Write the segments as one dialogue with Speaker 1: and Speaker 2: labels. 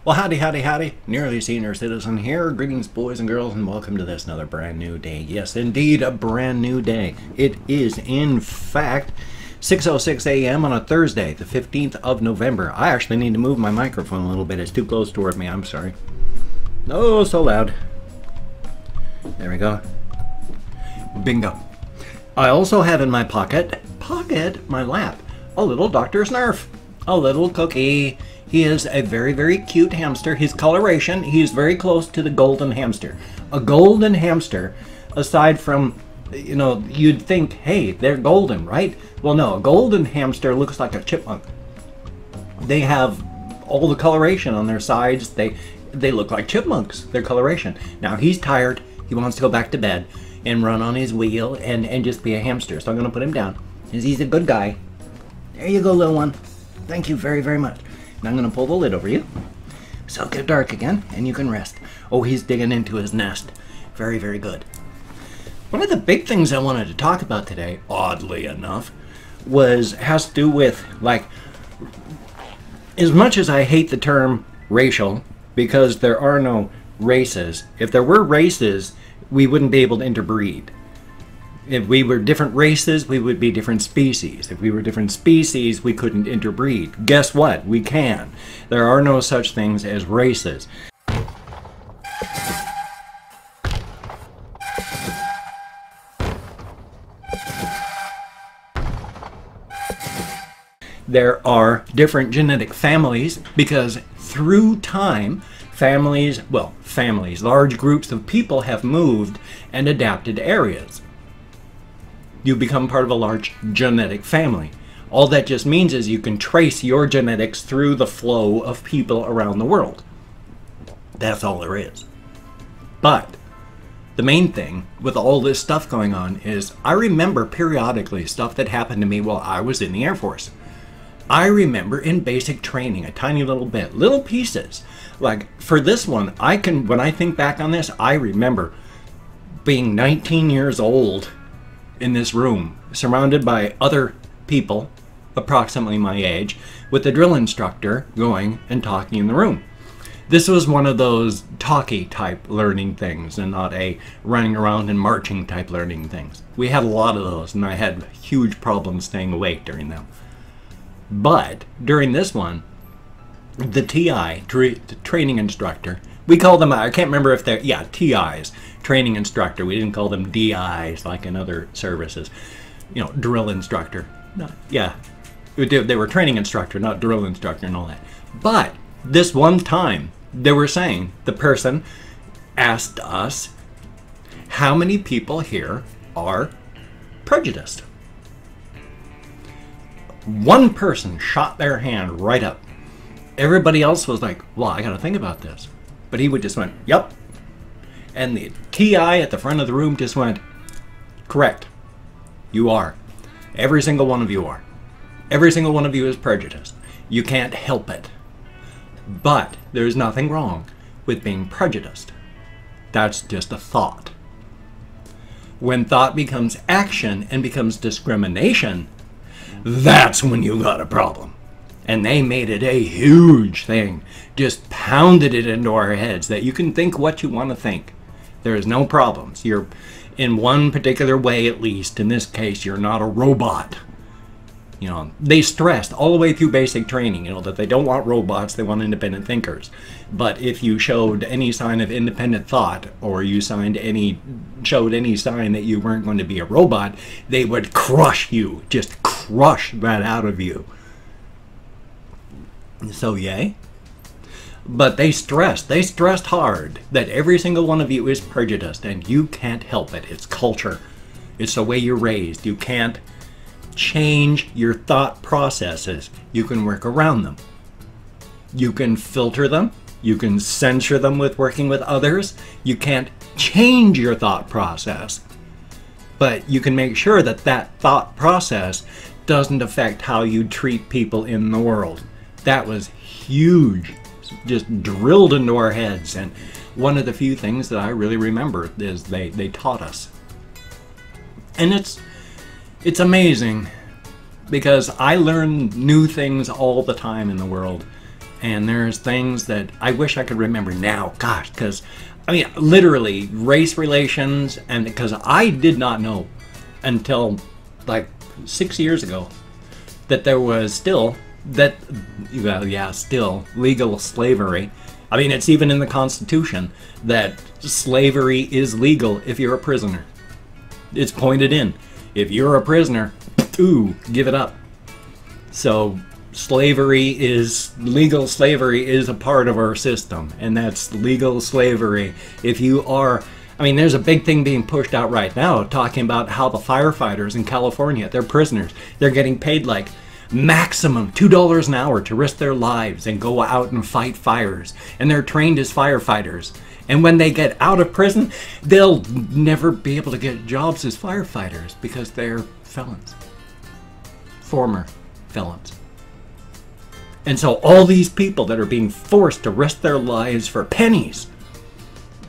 Speaker 1: Well, howdy, howdy, howdy. Nearly Senior Citizen here. Greetings, boys and girls, and welcome to this another brand new day. Yes, indeed, a brand new day. It is, in fact, 6:06 a.m. on a Thursday, the 15th of November. I actually need to move my microphone a little bit. It's too close toward me. I'm sorry. Oh, so loud. There we go. Bingo. I also have in my my lap, a little Dr. Snurf, a little cookie. He is a very, very cute hamster. His coloration, he's very close to the golden hamster. A golden hamster, aside from, you know, you'd think, hey, they're golden, right? Well, no, a golden hamster looks like a chipmunk. They have all the coloration on their sides. They look like chipmunks, their coloration. Now, he's tired. He wants to go back to bed and run on his wheel and just be a hamster. So I'm going to put him down, because he's a good guy. There you go, little one. Thank you very, very much. Now I'm going to pull the lid over you, so it'll get dark again, and you can rest. Oh, he's digging into his nest. Very, very good. One of the big things I wanted to talk about today, oddly enough, has to do with, like, as much as I hate the term racial, because there are no races. If there were races, we wouldn't be able to interbreed. If we were different races, we would be different species. If we were different species, we couldn't interbreed. Guess what? We can. There are no such things as races. There are different genetic families because through time, families, large groups of people have moved and adapted areas. You become part of a large genetic family. All that just means is you can trace your genetics through the flow of people around the world. That's all there is. But the main thing with all this stuff going on is I remember periodically stuff that happened to me while I was in the Air Force. I remember in basic training a tiny little bit, little pieces. Like for this one, when I think back on this, I remember being 19 years old in this room, surrounded by other people, approximately my age, with the drill instructor going and talking in the room. This was one of those talky type learning things and not a running around and marching type learning things. We had a lot of those, and I had huge problems staying awake during them. But during this one, the TI, the training instructor, we call them, I can't remember if they're, TIs, training instructor. We didn't call them DIs like in other services. You know, drill instructor. They were training instructor, not drill instructor and all that. But this one time, they were saying, the person asked us, how many people here are prejudiced? One person shot their hand right up. Everybody else was like, well, I got to think about this. But he would just went, yep. And the TI at the front of the room just went, correct. You are. Every single one of you are. Every single one of you is prejudiced. You can't help it. But there's nothing wrong with being prejudiced. That's just a thought. When thought becomes action and becomes discrimination, that's when you got a problem. And they made it a huge thing. Just pounded it into our heads that you can think what you want to think. There is no problems. You're in one particular way, at least. In this case, you're not a robot. You know, they stressed all the way through basic training, you know, that they don't want robots, they want independent thinkers. But if you showed any sign of independent thought, or you showed any sign that you weren't going to be a robot, they would crush you, just crush that out of you. So yay. But they stressed hard that every single one of you is prejudiced, and you can't help it. It's culture. It's the way you're raised. You can't change your thought processes. You can work around them. You can filter them. You can censor them with working with others. You can't change your thought process. But you can make sure that that thought process doesn't affect how you treat people in the world. That was huge, just drilled into our heads. And one of the few things that I really remember is they taught us. And it's amazing because I learn new things all the time in the world. And there's things that I wish I could remember now. Gosh, because, I mean, literally, race relations, and because I did not know until like 6 years ago that there was still still legal slavery. I mean, it's even in the Constitution that slavery is legal if you're a prisoner. It's pointed in. If you're a prisoner, ooh, give it up. So legal slavery is a part of our system, and that's legal slavery. If you are, I mean, there's a big thing being pushed out right now talking about how the firefighters in California, they're prisoners. They're getting paid like maximum $2 an hour to risk their lives and go out and fight fires. And they're trained as firefighters. And when they get out of prison, they'll never be able to get jobs as firefighters because they're felons. Former felons. And so all these people that are being forced to risk their lives for pennies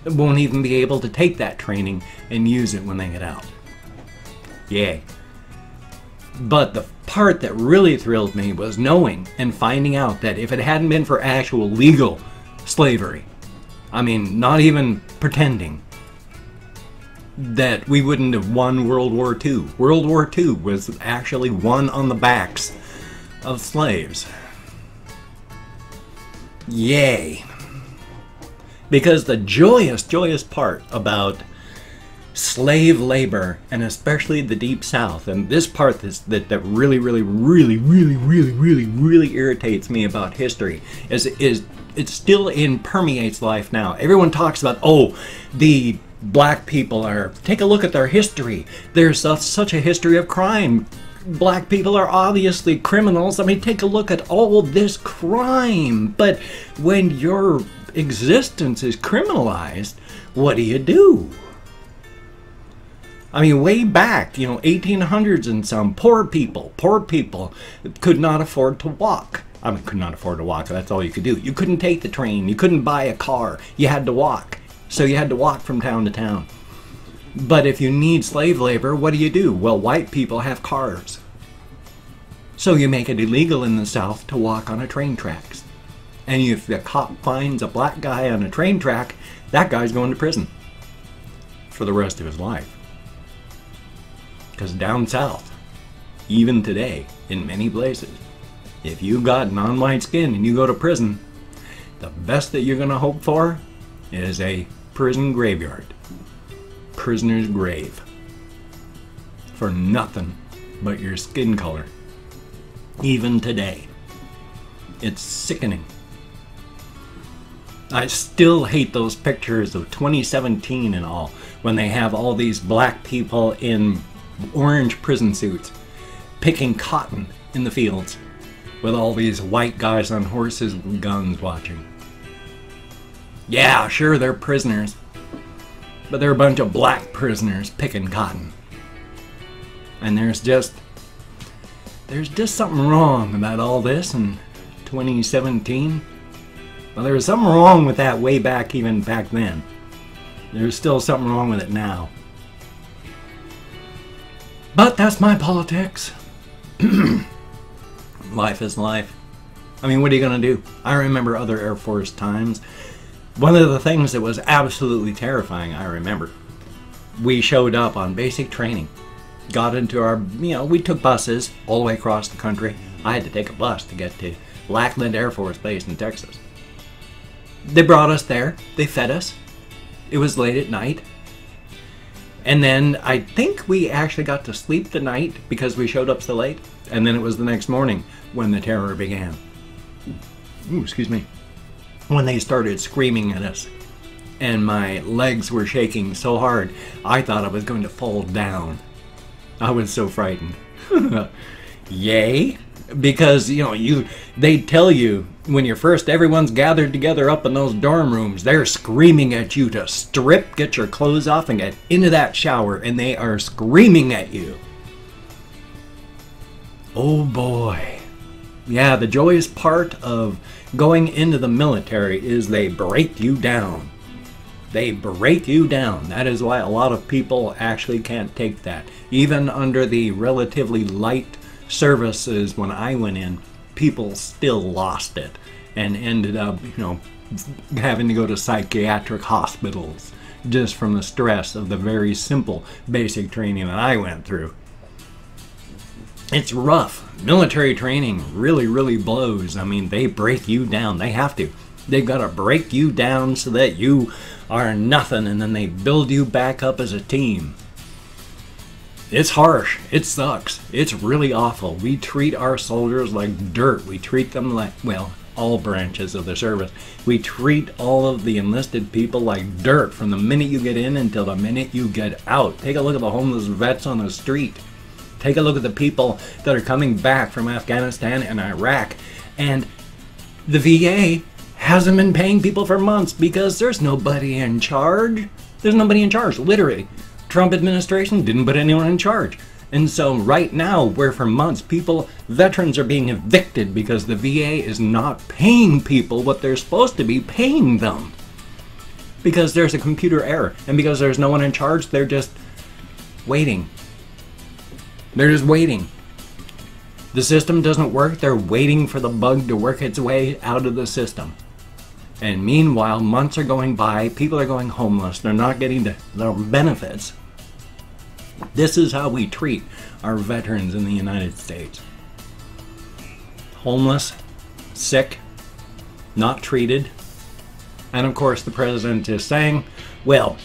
Speaker 1: won't even be able to take that training and use it when they get out. Yay. But the part that really thrilled me was knowing and finding out that if it hadn't been for actual legal slavery, I mean, not even pretending, that we wouldn't have won World War II. World War II was actually won on the backs of slaves. Yay. Because the joyous part about slave labor, and especially the Deep South, and this part that really irritates me about history is it still permeates life now. Everyone talks about, oh, the black people are, take a look at their history. There's such a history of crime. Black people are obviously criminals. I mean, take a look at all this crime. But when your existence is criminalized, what do? I mean, way back, 1800s and some, poor people could not afford to walk. I mean, could not afford to walk, that's all you could do. You couldn't take the train, you couldn't buy a car, you had to walk. So you had to walk from town to town. But if you need slave labor, what do? Well, white people have cars. So you make it illegal in the South to walk on a train tracks. And if the cop finds a black guy on a train track, that guy's going to prison for the rest of his life. Because down south, even today, in many places, if you've got non-white skin and you go to prison, the best that you're going to hope for is a prison graveyard. Prisoner's grave. For nothing but your skin color. Even today. It's sickening. I still hate those pictures of 2017 and all, when they have all these black people in orange prison suits picking cotton in the fields with all these white guys on horses with guns watching. Yeah, sure, they're prisoners, but they're a bunch of black prisoners picking cotton. And there's just something wrong about all this in 2017. Well, there was something wrong with that way back, even back then. There's still something wrong with it now. But that's my politics. Life is life. I mean, what are you going to do? I remember other Air Force times. One of the things that was absolutely terrifying, I remember, we showed up on basic training. Got into our, we took buses all the way across the country. I had to take a bus to get to Lackland Air Force Base in Texas. They brought us there. They fed us. It was late at night. And then I think we actually got to sleep the night because we showed up so late. And then it was the next morning when the terror began. Ooh, excuse me. When they started screaming at us. And my legs were shaking so hard, I thought I was going to fall down. I was so frightened. Yay. Because, they tell you when you're first, everyone's gathered together up in those dorm rooms. They're screaming at you to strip, get your clothes off, and get into that shower. And they are screaming at you. Oh boy. Yeah, the joyous part of going into the military is they break you down. They break you down. That is why a lot of people actually can't take that. Even under the relatively light services when I went in, people still lost it. and ended up, having to go to psychiatric hospitals just from the stress of the very simple basic training that I went through. It's rough. Military training really, really blows. I mean, they break you down. They have to. They've got to break you down so that you are nothing, and then they build you back up as a team. It's harsh. It sucks. It's really awful. We treat our soldiers like dirt. We treat them like, well, all branches of the service. We treat all of the enlisted people like dirt from the minute you get in until the minute you get out. Take a look at the homeless vets on the street. Take a look at the people that are coming back from Afghanistan and Iraq. And the VA hasn't been paying people for months because there's nobody in charge. There's nobody in charge, literally. Trump administration didn't put anyone in charge. And so right now, where for months veterans are being evicted because the VA is not paying people what they're supposed to be paying them. Because there's a computer error. And because there's no one in charge, they're just waiting. They're just waiting. The system doesn't work. They're waiting for the bug to work its way out of the system. And meanwhile, months are going by. People are going homeless. They're not getting their benefits. This is how we treat our veterans in the United States. Homeless, sick, not treated. And of course, the president is saying, well,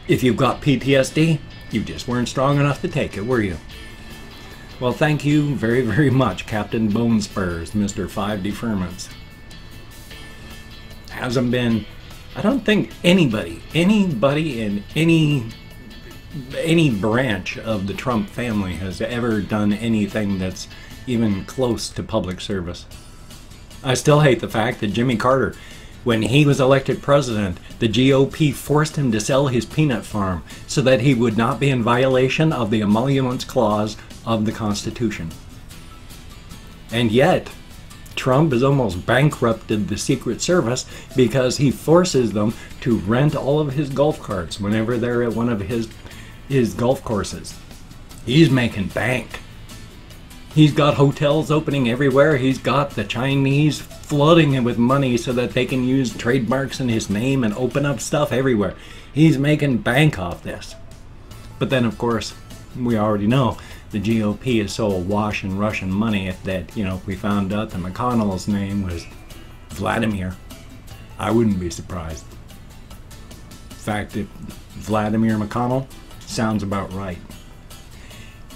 Speaker 1: if you've got PTSD, you just weren't strong enough to take it, were you? Well, thank you very, very much, Captain Bone Spurs, Mr. 5 Deferments. Hasn't been, I don't think anybody in any branch of the Trump family has ever done anything that's even close to public service. I still hate the fact that Jimmy Carter, when he was elected president, the GOP forced him to sell his peanut farm so that he would not be in violation of the emoluments clause of the Constitution. And yet, Trump has almost bankrupted the Secret Service because he forces them to rent all of his golf carts whenever they're at one of his golf courses. He's making bank. He's got hotels opening everywhere. He's got the Chinese flooding him with money so that they can use trademarks in his name and open up stuff everywhere. He's making bank off this. But then, of course, we already know the GOP is so awash in Russian money that, if we found out that McConnell's name was Vladimir, I wouldn't be surprised. In fact, if Vladimir McConnell sounds about right.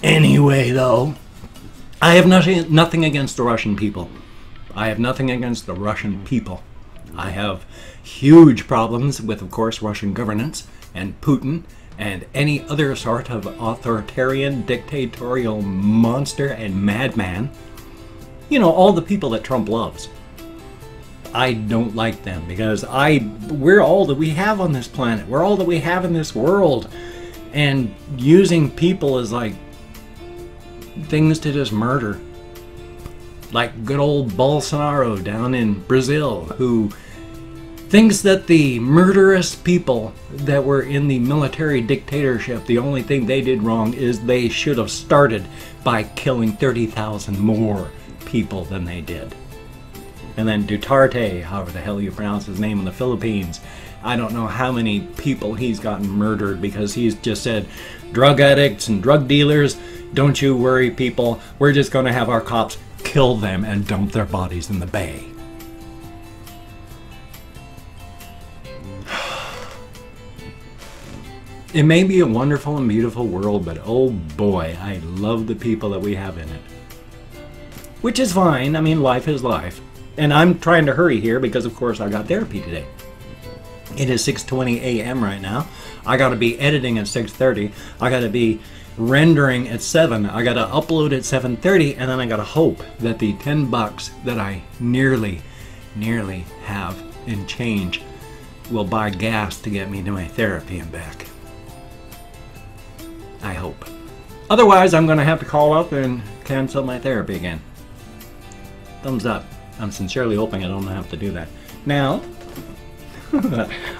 Speaker 1: Anyway, though, I have nothing against the Russian people. I have nothing against the Russian people. I have huge problems with, of course, Russian governance and Putin and any other sort of authoritarian, dictatorial monster and madman. All the people that Trump loves. I don't like them because we're all that we have on this planet. We're all that we have in this world. And using people as like things to just murder. Like good old Bolsonaro down in Brazil, who thinks that the murderous people that were in the military dictatorship, the only thing they did wrong is they should have started by killing 30,000 more people than they did. And then Duterte, however the hell you pronounce his name in the Philippines, I don't know how many people he's gotten murdered because he's just said, drug addicts and drug dealers, don't you worry people, we're just going to have our cops kill them and dump their bodies in the bay. It may be a wonderful and beautiful world, but oh boy, I love the people that we have in it. Which is fine, I mean, life is life. And I'm trying to hurry here because, of course, I got therapy today. It is 6:20 a.m. right now. I got to be editing at 6:30. I got to be rendering at 7. I got to upload at 7:30, and then I got to hope that the $10 that I nearly have in change will buy gas to get me to my therapy and back. I hope. Otherwise, I'm going to have to call up and cancel my therapy again. Thumbs up. I'm sincerely hoping I don't have to do that. Now,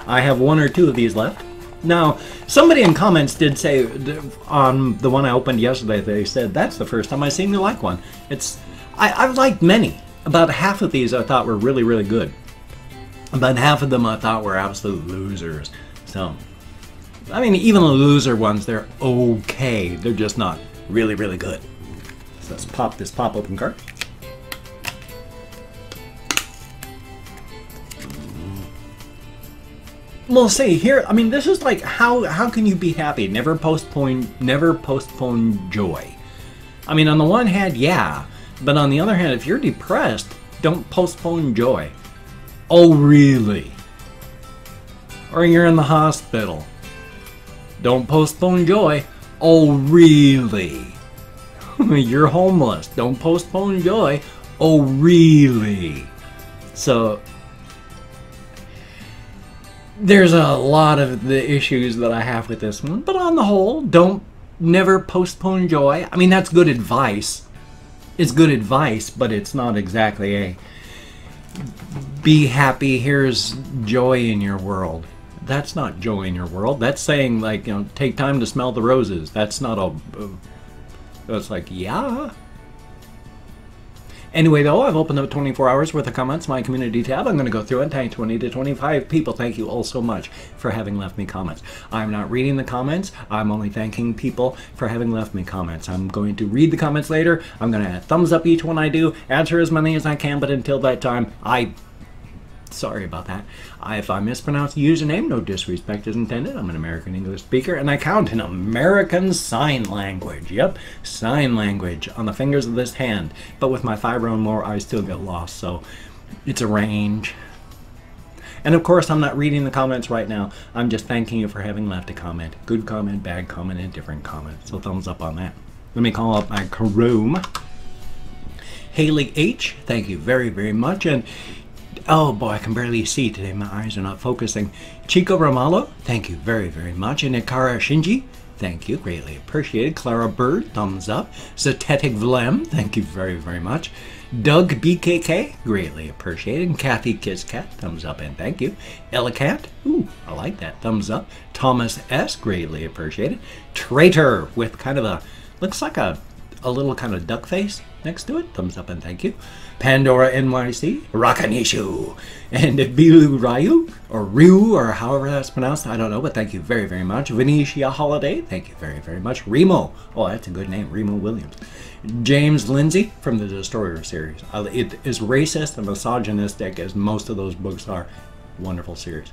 Speaker 1: I have one or two of these left. Now, somebody in comments did say, on the one I opened yesterday, they said, that's the first time I seen you like one. I've liked many. About half of these I thought were really, really good. About half of them I thought were absolute losers. So, I mean, even the loser ones, they're okay. They're just not really, really good. So let's pop this pop open card. We'll see here. I mean, this is like how can you be happy? Never postpone joy. I mean, on the one hand, yeah, but on the other hand, if you're depressed, don't postpone joy. Oh, really? Or you're in the hospital. Don't postpone joy. Oh, really? You're homeless. Don't postpone joy. Oh, really? So there's a lot of the issues that I have with this one, but on the whole, never postpone joy. I mean, that's good advice. It's good advice, but it's not exactly a be happy, here's joy in your world. That's not joy in your world. That's saying, like, you know, take time to smell the roses. That's not that's like, yeah. Anyway, though, I've opened up 24 hours worth of comments, my community tab. I'm going to go through and thank 20 to 25 people. Thank you all so much for having left me comments. I'm not reading the comments. I'm only thanking people for having left me comments. I'm going to read the comments later. I'm going to thumbs up each one I do, answer as many as I can, but until that time, sorry about that. If I mispronounce the username, no disrespect is intended. I'm an American English speaker, and I count in American Sign Language. Yep, sign language on the fingers of this hand. But with my fibromyalgia, I still get lost, so it's a range. And of course, I'm not reading the comments right now. I'm just thanking you for having left a comment. Good comment, bad comment, and different comment. So thumbs up on that. Let me call up my Chrome. Haley H, thank you very, very much. And oh boy, I can barely see today. My eyes are not focusing. Chico Romalo, thank you very, very much. And Ikara Shinji, thank you, greatly appreciated. Clara Bird, thumbs up. Zetetic Vlem, thank you very, very much. Doug BKK, greatly appreciated. And Kathy Kisscat, thumbs up and thank you. Elegant, ooh, I like that, thumbs up. Thomas S, greatly appreciated. Traitor, with kind of a, looks like a little kind of duck face next to it, thumbs up and thank you. Pandora NYC, Rakanishu, and Bilu Ryu, or Ryu, or however that's pronounced, I don't know, but thank you very, very much. Venetia Holiday, thank you very, very much. Remo, oh, that's a good name, Remo Williams. James Lindsay from the Destroyer series. It is racist and misogynistic as most of those books are. Wonderful series.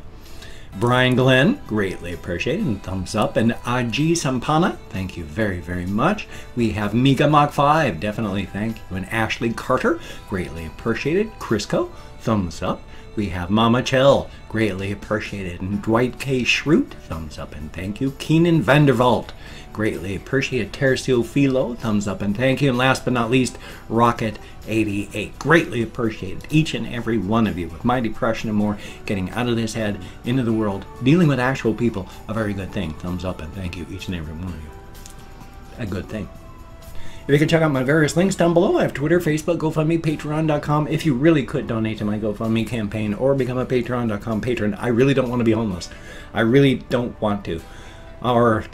Speaker 1: Brian Glenn, greatly appreciated, and thumbs up. And Aji Sampana, thank you very, very much. We have Mika Mach 5, definitely thank you. And Ashley Carter, greatly appreciated. Crisco, thumbs up. We have Mama Chell, greatly appreciated. And Dwight K. Schrute, thumbs up and thank you. Keenan Vandervalt, greatly appreciated. Tercio Philo, thumbs up and thank you. And last but not least, Rocket 88, greatly appreciated. Each and every one of you, with my depression and more, getting out of this head, into the world, dealing with actual people, a very good thing. Thumbs up and thank you, each and every one of you. A good thing. If you can check out my various links down below, I have Twitter, Facebook, GoFundMe, Patreon.com. If you really could donate to my GoFundMe campaign or become a Patreon.com patron, I really don't want to be homeless. I really don't want to. Or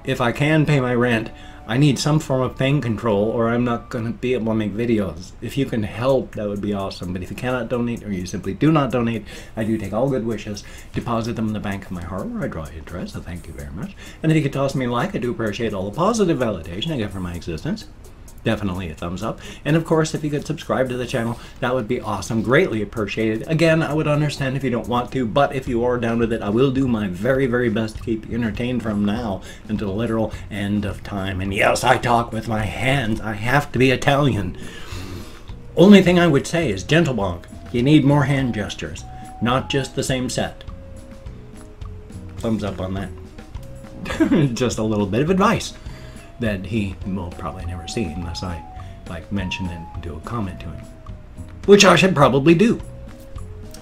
Speaker 1: if I can pay my rent, I need some form of pain control or I'm not going to be able to make videos. If you can help, that would be awesome. But if you cannot donate or you simply do not donate, I do take all good wishes, deposit them in the bank of my heart where I draw interest, so thank you very much. And if you could toss me a like, I do appreciate all the positive validation I get for my existence. Definitely a thumbs up. And of course, if you could subscribe to the channel, that would be awesome. Greatly appreciated. Again, I would understand if you don't want to, but if you are down with it, I will do my very, very best to keep you entertained from now until the literal end of time. And yes, I talk with my hands. I have to be Italian. Only thing I would say is, gentle bonk, you need more hand gestures, not just the same set. Thumbs up on that. Just a little bit of advice that he will probably never see unless I mention it and do a comment to him, which I should probably do.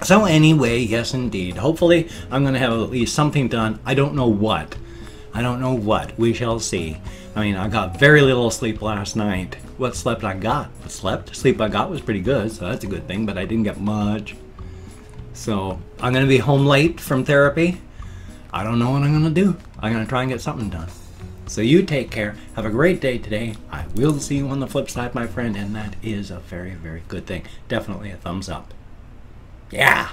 Speaker 1: So anyway, yes indeed, hopefully I'm gonna have at least something done. I don't know what, we shall see. I mean, I got very little sleep last night. What sleep I got was pretty good, so that's a good thing, but I didn't get much. So I'm gonna be home late from therapy. I don't know what I'm gonna do. I'm gonna try and get something done. So you take care. Have a great day today. I will see you on the flip side, my friend, and that is a very, very good thing. Definitely a thumbs up. Yeah.